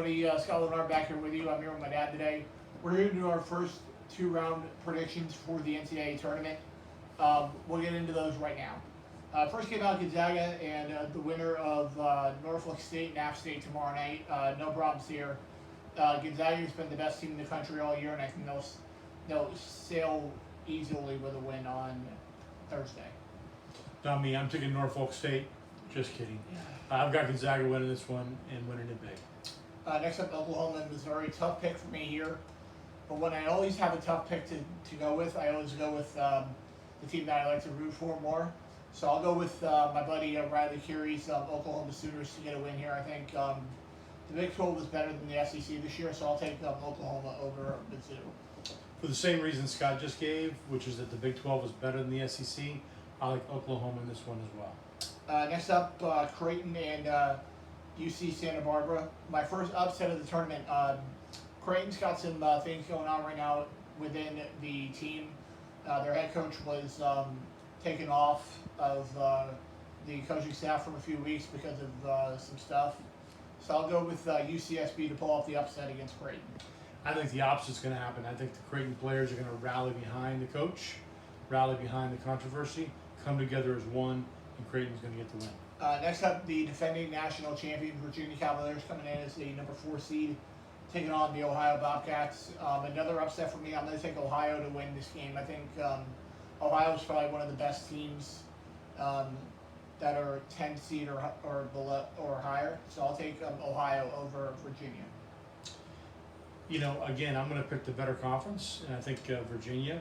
everybody. Scott Lenard back here with you. I'm here with my dad today. We're here to do our first two-round predictions for the NCAA tournament. We'll get into those right now. First game out, Gonzaga, and the winner of Norfolk State and App State tomorrow night. No problems here. Gonzaga has been the best team in the country all year, and I think they'll sail easily with a win on Thursday. Not me. I'm taking Norfolk State. Just kidding. I've got Gonzaga winning this one and winning it big. Next up, Oklahoma and Missouri. Tough pick for me here. But when I always have a tough pick to go with, I always go with the team that I like to root for more. So I'll go with my buddy Riley Curie's Oklahoma Sooners to get a win here. I think the Big 12 was better than the SEC this year, so I'll take Oklahoma over Mizzou. For the same reason Scott just gave, which is that the Big 12 is better than the SEC, I like Oklahoma in this one as well. Next up, Creighton and UC Santa Barbara. My first upset of the tournament. Creighton's got some things going on right now within the team. Their head coach was taken off of the coaching staff for a few weeks because of some stuff. So I'll go with UCSB to pull off the upset against Creighton. I think the opposite's going to happen. I think the Creighton players are going to rally behind the coach, rally behind the controversy, come together as one, and Creighton's going to get the win. Next up, the defending national champion Virginia Cavaliers coming in as the number 4 seed, taking on the Ohio Bobcats. Another upset for me. I'm going to take Ohio to win this game. I think Ohio is probably one of the best teams that are 10 seed or below or higher. So I'll take Ohio over Virginia. You know, again, I'm going to pick the better conference, and I think Virginia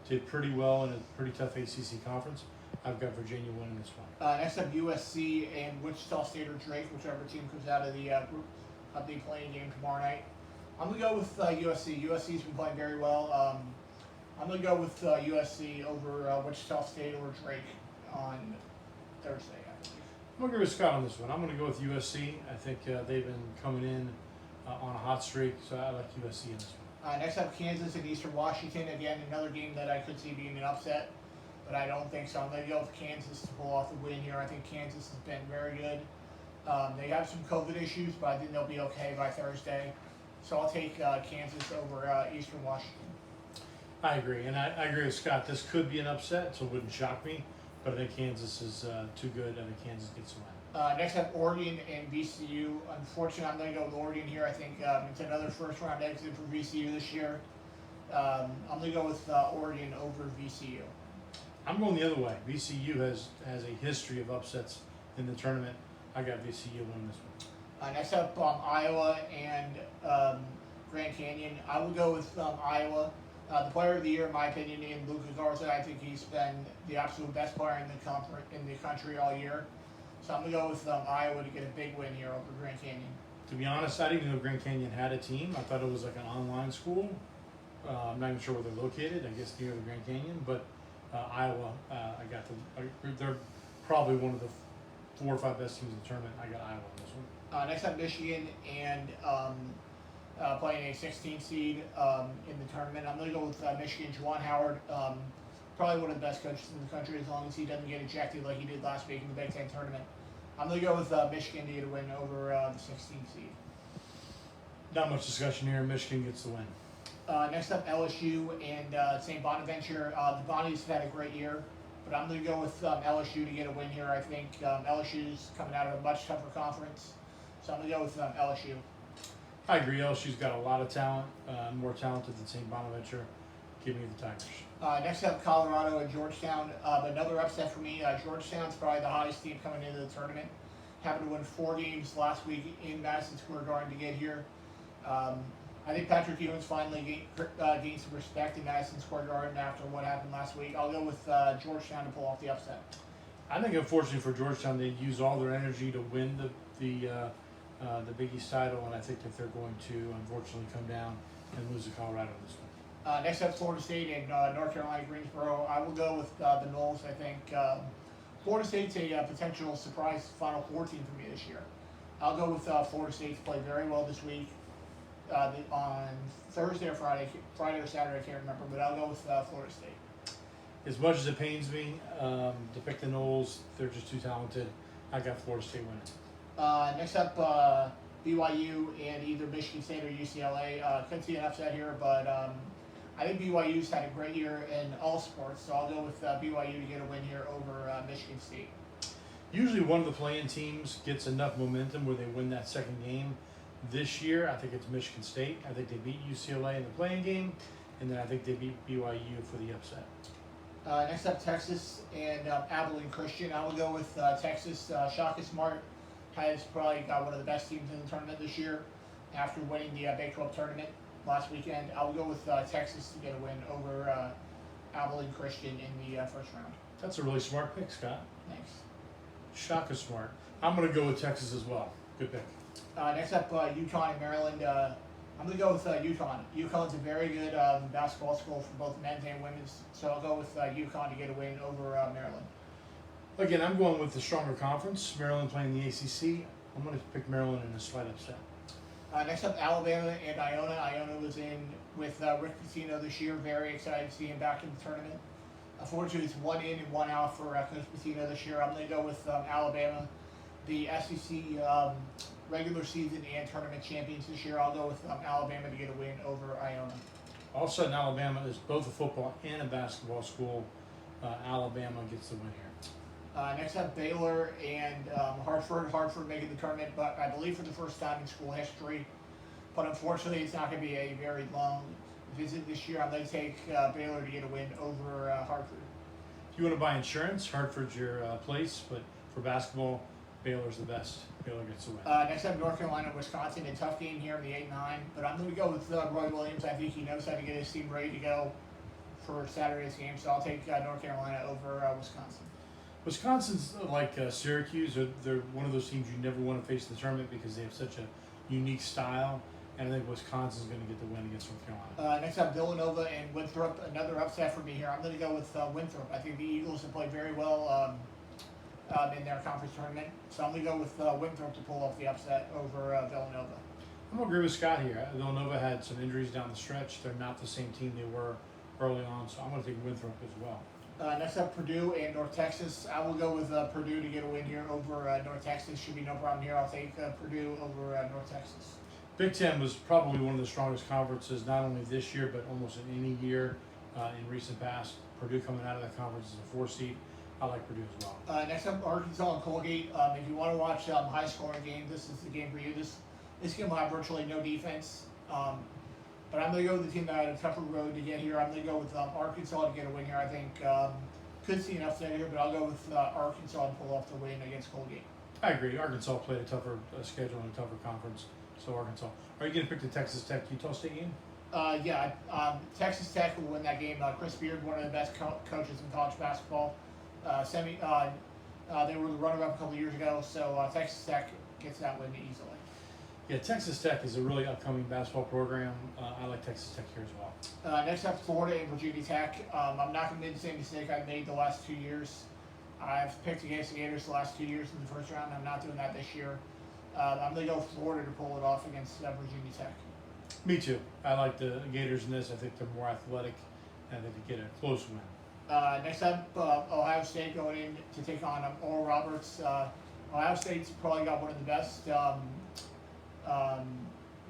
did pretty well in a pretty tough ACC conference. I've got Virginia winning this one. Next up, USC and Wichita State or Drake, whichever team comes out of the group of the playing game tomorrow night. I'm going to go with USC. USC's been playing very well. I'm going to go with USC over Wichita State or Drake on Thursday. I'm going to agree with Scott on this one. I'm going to go with USC. I think they've been coming in on a hot streak, so I like USC in this one. Next up, Kansas and Eastern Washington. Again, another game that I could see being an upset, but I don't think so. I'm going to go with Kansas to pull off the win here. I think Kansas has been very good. They have some COVID issues, but I think they'll be okay by Thursday. So I'll take Kansas over Eastern Washington. I agree, and I agree with Scott. This could be an upset, so it wouldn't shock me, but I think Kansas is too good. I think Kansas gets the win. Next up, Oregon and VCU. Unfortunately, I'm going to go with Oregon here. I think it's another first-round exit for VCU this year. I'm going to go with Oregon over VCU. I'm going the other way. VCU has a history of upsets in the tournament. I got VCU winning this one. Next up, Iowa and Grand Canyon. I will go with Iowa. The player of the year, in my opinion, in Luka Garza. I think he's been the absolute best player in the country all year. So I'm going to go with Iowa to get a big win here over Grand Canyon. To be honest, I didn't even know Grand Canyon had a team. I thought it was like an online school. I'm not even sure where they're located. I guess near the Grand Canyon. But Iowa, they're probably one of the 4 or 5 best teams in the tournament. I got Iowa on this one. Next up, Michigan and playing a 16 seed in the tournament. I'm going to go with Michigan. Juwan Howard, probably one of the best coaches in the country as long as he doesn't get ejected like he did last week in the Big Ten tournament. I'm going to go with Michigan to get a win over the 16 seed. Not much discussion here. Michigan gets the win. Next up, LSU and St. Bonaventure. The Bonnies have had a great year, but I'm going to go with LSU to get a win here. I think LSU's coming out of a much tougher conference, so I'm going to go with LSU. I agree. LSU's got a lot of talent, more talented than St. Bonaventure. Give me the Tigers. Next up, Colorado and Georgetown. Another upset for me. Georgetown's probably the hottest team coming into the tournament. Happened to win 4 games last week in Madison Square Garden to get here. I think Patrick Ewing's finally gained some respect in Madison Square Garden after what happened last week. I'll go with Georgetown to pull off the upset. I think, unfortunately for Georgetown, they use all their energy to win the Big East title, and I think that they're going to unfortunately come down and lose to Colorado in this one. Next up, Florida State and North Carolina Greensboro. I will go with the Noles. I think Florida State's a potential surprise Final Four team for me this year. I'll go with Florida State to play very well this week on Thursday or Friday or Saturday, I can't remember, but I'll go with Florida State. As much as it pains me to pick the Noles, they're just too talented. I got Florida State winning. Next up, BYU and either Michigan State or UCLA. Couldn't see an upset here, but I think BYU's had a great year in all sports, so I'll go with BYU to get a win here over Michigan State. Usually one of the play-in teams gets enough momentum where they win that second game. This year, I think it's Michigan State. I think they beat UCLA in the play-in game, and then I think they beat BYU for the upset. Next up, Texas and Abilene Christian. I will go with Texas. Ncaa March has probably got one of the best teams in the tournament this year after winning the Big 12 tournament last weekend. I will go with Texas to get a win over Abilene Christian in the first round. That's a really smart pick, Scott. Thanks. Ncaa smart. I'm going to go with Texas as well. Good pick. Next up, UConn and Maryland. I'm going to go with UConn. UConn's a very good basketball school for both men's and women's, so I'll go with UConn to get a win over Maryland. Again, I'm going with the stronger conference. Maryland playing the ACC. I'm going to pick Maryland in a slight upset. Next up, Alabama and Iona. Iona was in with Rick Pitino this year. Very excited to see him back in the tournament. Unfortunately, it's 1 in and 1 out for Coach Pitino this year. I'm going to go with Alabama, the SEC regular season and tournament champions this year. I'll go with Alabama to get a win over Iona. All of a sudden, Alabama is both a football and a basketball school. Alabama gets the win here. Next up, Baylor and Hartford. Hartford making the tournament, but I believe for the first time in school history. But unfortunately, it's not going to be a very long visit this year. I'm going to take Baylor to get a win over Hartford. If you want to buy insurance, Hartford's your place, but for basketball, Baylor's the best. Baylor gets the win. Next up, North Carolina, Wisconsin. A tough game here in the 8-9, but I'm going to go with Roy Williams. I think he knows how to get his team ready to go for Saturday's game, so I'll take North Carolina over Wisconsin. Wisconsin's like Syracuse. They're one of those teams you never want to face in the tournament because they have such a unique style, and I think Wisconsin's going to get the win against North Carolina. Next up, Villanova and Winthrop. Another upset for me here. I'm going to go with Winthrop. I think the Eagles have played very well in their conference tournament, so I'm going to go with Winthrop to pull off the upset over Villanova. I'm going to agree with Scott here. Villanova had some injuries down the stretch. They're not the same team they were early on, so I'm going to take Winthrop as well. Next up, Purdue and North Texas. I will go with Purdue to get a win here over North Texas. Should be no problem here. I'll take Purdue over North Texas. Big Ten was probably one of the strongest conferences, not only this year, but almost in any year in recent past. Purdue coming out of that conference as a 4 seed. I like Purdue as well. Next up, Arkansas and Colgate. If you want to watch high-scoring game, this is the game for you. This game will have virtually no defense. But I'm going to go with the team that had a tougher road to get here. I'm going to go with Arkansas to get a win here. I think could see an upset here, but I'll go with Arkansas and pull off the win against Colgate. I agree. Arkansas played a tougher schedule and a tougher conference, so Arkansas. Are you going to pick the Texas Tech Utah State game? Yeah, Texas Tech will win that game. Chris Beard, one of the best coaches in college basketball. They were the runner-up a couple years ago, so Texas Tech gets that win easily. Yeah, Texas Tech is a really upcoming basketball program. I like Texas Tech here as well. Next up, Florida and Virginia Tech. I'm not going to make the same mistake I've made the last 2 years. I've picked against the Gators the last 2 years in the first round. I'm not doing that this year. I'm going to go Florida to pull it off against Virginia Tech. Me too. I like the Gators in this. I think they're more athletic, and I think they get a close win. Next up, Ohio State going in to take on Oral Roberts. Ohio State's probably got one of the best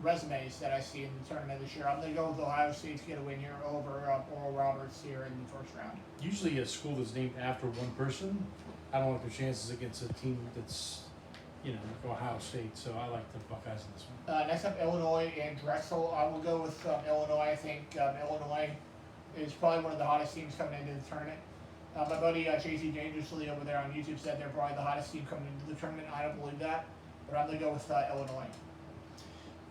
resumes that I see in the tournament this year. I'm going to go with Ohio State to get a win here over Oral Roberts here in the first round. Usually a school that's named after one person, I don't like their chances against a team that's, like Ohio State, so I like the Buckeyes in this one. Next up, Illinois and Drexel. I will go with Illinois. I think Illinois is probably one of the hottest teams coming into the tournament. My buddy JC Dangerously over there on YouTube said they're probably the hottest team coming into the tournament. I don't believe that, but I'm going to go with Illinois.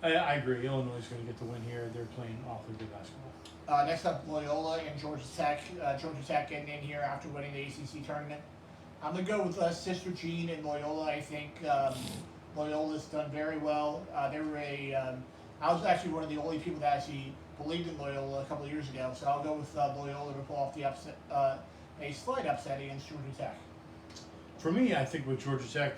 I agree. Illinois is going to get the win here. They're playing awfully good basketball. Next up, Loyola and Georgia Tech. Georgia Tech getting in here after winning the ACC tournament. I'm going to go with Sister Jean and Loyola. I think Loyola's done very well. They were I was actually one of the only people that actually believed in Loyola a couple of years ago, so I'll go with Loyola to pull off the upset, a slight upset against Georgia Tech. For me, I think with Georgia Tech,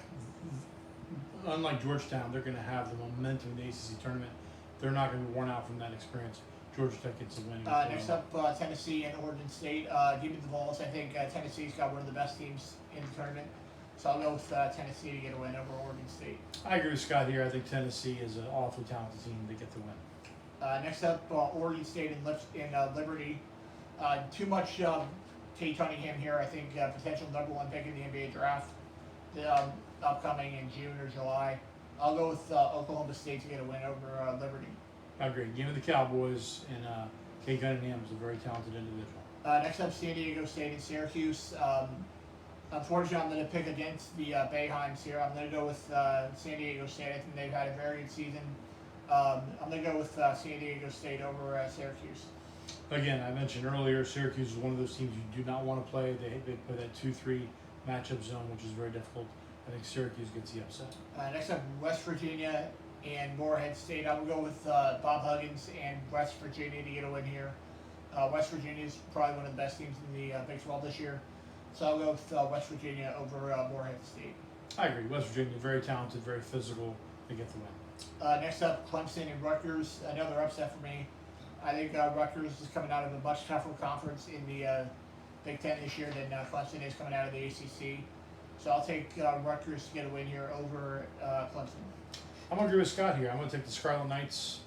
unlike Georgetown, they're going to have the momentum in the ACC tournament. They're not going to be worn out from that experience. Georgia Tech gets the win. Next up, Tennessee and Oregon State. Give me the Vols. I think Tennessee's got one of the best teams in the tournament. So I'll go with Tennessee to get a win over Oregon State. I agree with Scott here. I think Tennessee is an awfully talented team to get the win. Next up, Oregon State and Liberty. Too much Kate Cunningham here. I think potential #1 pick in the NBA draft, upcoming in June or July. I'll go with Oklahoma State to get a win over Liberty. I agree. Give me the Cowboys, and Kate Cunningham is a very talented individual. Next up, San Diego State and Syracuse. Unfortunately, I'm going to pick against the Bayheims here. I'm going to go with San Diego State. I think they've had a very good season. I'm going to go with San Diego State over Syracuse. Again, I mentioned earlier, Syracuse is one of those teams you do not want to play. They play that 2-3 matchup zone, which is very difficult. I think Syracuse gets the upset. Next up, West Virginia and Morehead State. I'm going to go with Bob Huggins and West Virginia to get a win here. West Virginia is probably one of the best teams in the Big 12 this year. So I'll go with West Virginia over Morehead State. I agree. West Virginia, very talented, very physical. They get the win. Next up, Clemson and Rutgers. Another upset for me. I think Rutgers is coming out of a much tougher conference in the Big Ten this year than Clemson is coming out of the ACC. So I'll take Rutgers to get a win here over Clemson. I'm going to agree with Scott here. I'm going to take the Scarlet Knights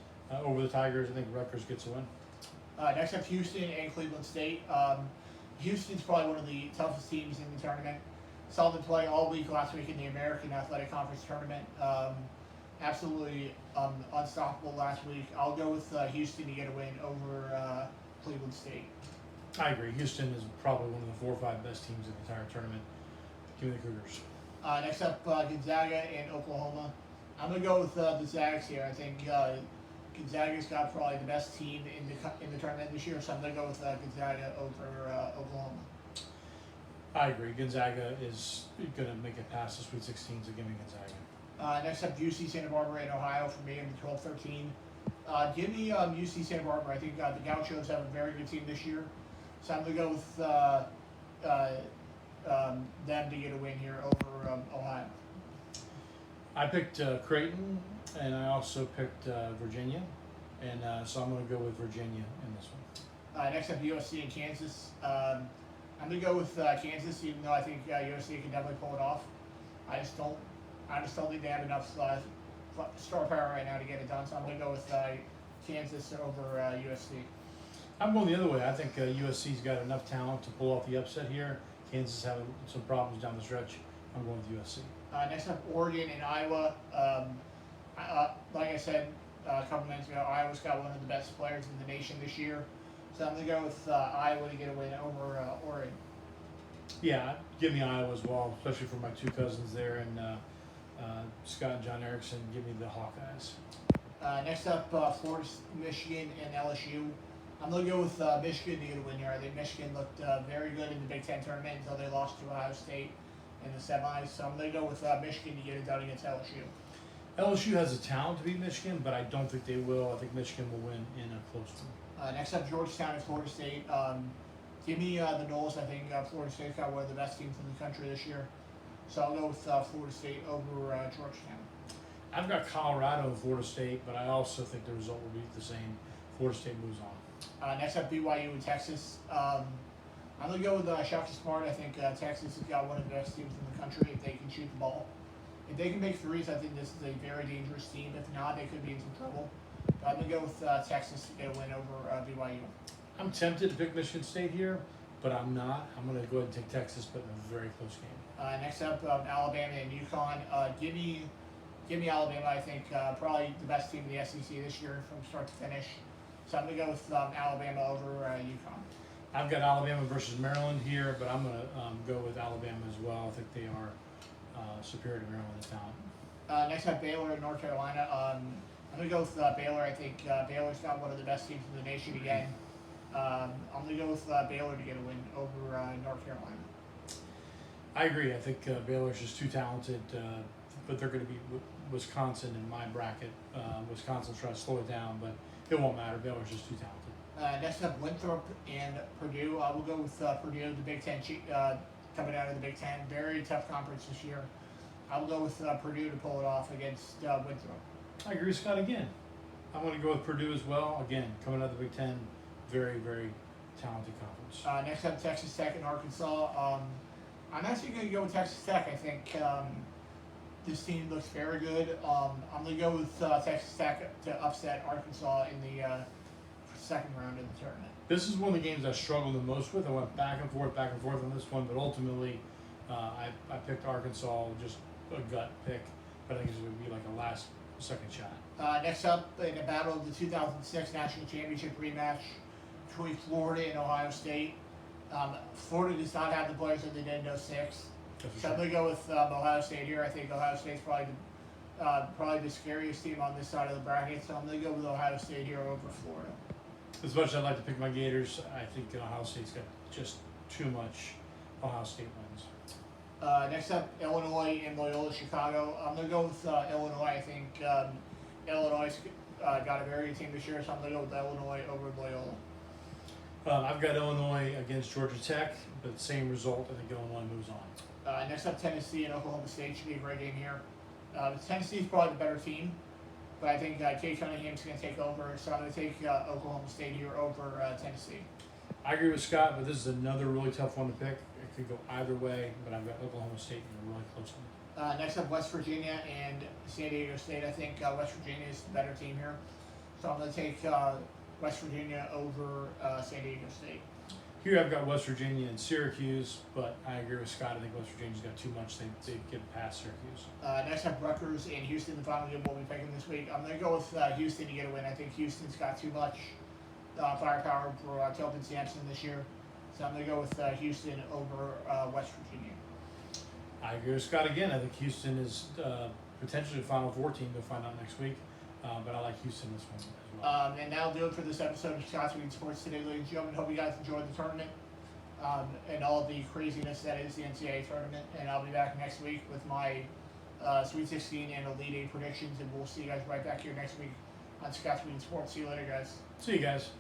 over the Tigers. I think Rutgers gets a win. Next up, Houston and Cleveland State. Houston's probably one of the toughest teams in the tournament. Saw them play all week last week in the American Athletic Conference tournament. Absolutely unstoppable last week. I'll go with Houston to get a win over Cleveland State. I agree. Houston is probably one of the 4 or 5 best teams in the entire tournament. Give me the Cougars. Next up, Gonzaga and Oklahoma. I'm going to go with the Zags here. I think Gonzaga's got probably the best team in the tournament this year, so I'm going to go with Gonzaga over Oklahoma. I agree. Gonzaga is going to make it past the Sweet 16, so give me Gonzaga. Next up, UC Santa Barbara and Ohio for me in the 12-13. Give me UC Santa Barbara. I think the Gauchos have a very good team this year, so I'm going to go with them to get a win here over Ohio. I picked Creighton, and I also picked Virginia, and so I'm going to go with Virginia in this one. Next up, USC and Kansas. I'm going to go with Kansas, even though I think USC can definitely pull it off. I just don't think they have enough star power right now to get it done, so I'm going to go with Kansas over USC. I'm going the other way. I think USC's got enough talent to pull off the upset here. Kansas is having some problems down the stretch. I'm going with USC. Next up, Oregon and Iowa. Like I said a couple minutes ago, Iowa's got one of the best players in the nation this year. So I'm going to go with Iowa to get a win over Oregon. Yeah, give me Iowa as well, especially for my 2 cousins there, and Scott and John Erickson. Give me the Hawkeyes. Next up, Florida, Michigan, and LSU. I'm going to go with Michigan to get a win here. I think Michigan looked very good in the Big Ten tournament until they lost to Ohio State in the semis. So I'm going to go with Michigan to get it done against LSU. LSU has the talent to beat Michigan, but I don't think they will. I think Michigan will win in a close one. Next up, Georgetown and Florida State. Give me the Noles. I think Florida State's got one of the best teams in the country this year. So I'll go with Florida State over Georgetown. I've got Colorado and Florida State, but I also think the result will be the same. Florida State moves on. Next up, BYU and Texas. I'm going to go with Shaka Smart. I think Texas has got one of the best teams in the country if they can shoot the ball. If they can make threes, I think this is a very dangerous team. If not, they could be in some trouble. But I'm going to go with Texas to get a win over BYU. I'm tempted to pick Michigan State here, but I'm not. I'm going to go ahead and take Texas, but in a very close game. Next up, Alabama and UConn. Give me Alabama. I think probably the best team in the SEC this year from start to finish. So I'm going to go with Alabama over UConn. I've got Alabama versus Maryland here, but I'm going to go with Alabama as well. I think they are superior to Maryland in talent. Next up, Baylor and North Carolina. I'm going to go with Baylor. I think Baylor's got one of the best teams in the nation again. I'm going to go with Baylor to get a win over North Carolina. I agree. I think Baylor's just too talented, but they're going to beat Wisconsin in my bracket. Wisconsin's trying to slow it down, but it won't matter. Baylor's just too talented. Next up, Winthrop and Purdue. We'll go with Purdue, the Big Ten, coming out of the Big Ten. Very tough conference this year. I will go with Purdue to pull it off against Winthrop. I agree with Scott again. I'm going to go with Purdue as well. Again, coming out of the Big Ten, very, very talented conference. Next up, Texas Tech and Arkansas. I'm actually going to go with Texas Tech. I think this team looks very good. I'm going to go with Texas Tech to upset Arkansas in the second round of the tournament. This is one of the games I struggled the most with. I went back and forth on this one, but ultimately I picked Arkansas, just a gut pick. But I think it's going to be like a last-second shot. Next up, in the battle of the 2006 National Championship rematch between Florida and Ohio State. Florida does not have the players that they did in 06. So I'm going to go with Ohio State here. I think Ohio State's probably the scariest team on this side of the bracket. So I'm going to go with Ohio State here over Florida. As much as I'd like to pick my Gators, I think Ohio State's got just too much Ohio State wins. Next up, Illinois and Loyola Chicago. I'm going to go with Illinois. I think Illinois got a very good team this year, so I'm going to go with Illinois over Loyola. I've got Illinois against Georgia Tech, but same result. I think Illinois moves on. Next up, Tennessee and Oklahoma State should be a great game here. Tennessee's probably the better team, but I think Kate Cunningham's going to take over, so I'm going to take Oklahoma State here over Tennessee. I agree with Scott, but this is another really tough one to pick. It could go either way, but I've got Oklahoma State in a really close one. Next up, West Virginia and San Diego State. I think West Virginia is the better team here, so I'm going to take West Virginia over San Diego State. Here I've got West Virginia and Syracuse, but I agree with Scott. I think West Virginia's got too much. They get past Syracuse. Next up, Rutgers and Houston, the final game we'll be picking this week. I'm going to go with Houston to get a win. I think Houston's got too much firepower for Tobin Sampson this year. So I'm going to go with Houston over West Virginia. I agree with Scott again. I think Houston is potentially a Final Four team. We'll find out next week. But I like Houston this one as well. And that'll do it for this episode of Scott's Weekend Sports today, ladies and gentlemen. Hope you guys enjoyed the tournament and all the craziness that is the NCAA tournament. And I'll be back next week with my Sweet 16 and Elite Eight predictions. And we'll see you guys right back here next week on Scott's Weekend Sports. See you later, guys. See you guys.